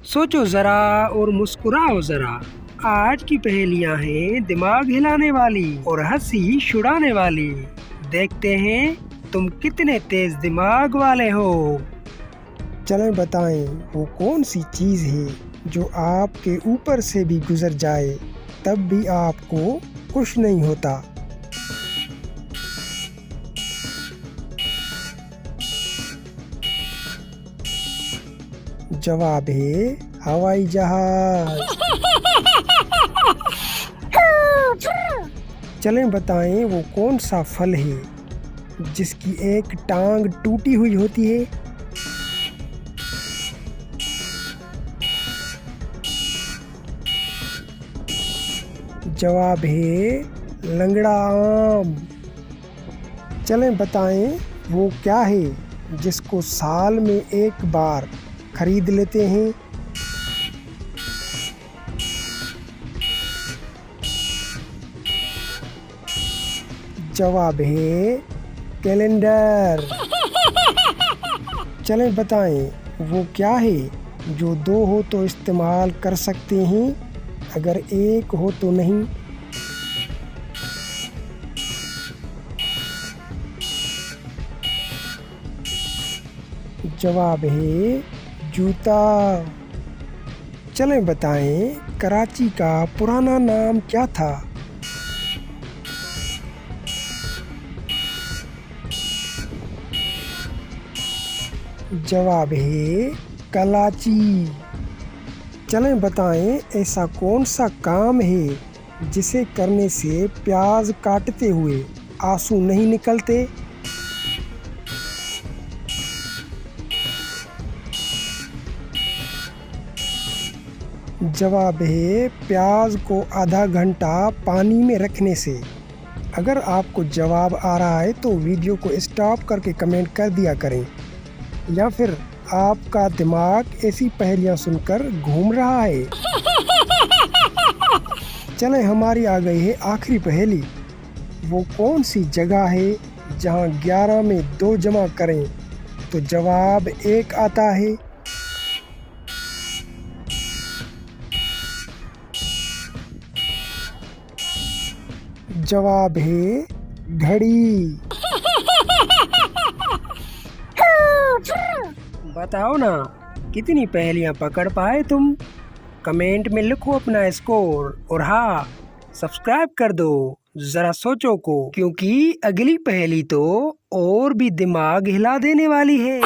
सोचो जरा और मुस्कुराओ जरा। आज की पहेलियां हैं दिमाग हिलाने वाली और हंसी छुड़ाने वाली। देखते हैं तुम कितने तेज दिमाग वाले हो। चलें बताएं वो कौन सी चीज़ है जो आपके ऊपर से भी गुजर जाए तब भी आपको कुछ नहीं होता। जवाब है हवाई जहाज। चलें बताएं वो कौन सा फल है जिसकी एक टांग टूटी हुई होती है। जवाब है लंगड़ा आम। चलें बताएं वो क्या है जिसको साल में एक बार खरीद लेते हैं। जवाब है कैलेंडर। चलें बताएं वो क्या है जो दो हो तो इस्तेमाल कर सकते हैं अगर एक हो तो नहीं। जवाब है जूता। चलें बताएं कराची का पुराना नाम क्या था। जवाब है कराची। चलें बताएं ऐसा कौन सा काम है जिसे करने से प्याज काटते हुए आंसू नहीं निकलते। जवाब है प्याज को आधा घंटा पानी में रखने से। अगर आपको जवाब आ रहा है तो वीडियो को स्टॉप करके कमेंट कर दिया करें, या फिर आपका दिमाग ऐसी पहेलियां सुनकर घूम रहा है। चलें हमारी आ गई है आखिरी पहेली। वो कौन सी जगह है जहां 11 में 2 जमा करें तो जवाब 1 आता है। जवाब है घड़ी। बताओ ना कितनी पहेलियां पकड़ पाए तुम। कमेंट में लिखो अपना स्कोर और हाँ, सब्सक्राइब कर दो जरा सोचो को, क्योंकि अगली पहेली तो और भी दिमाग हिला देने वाली है।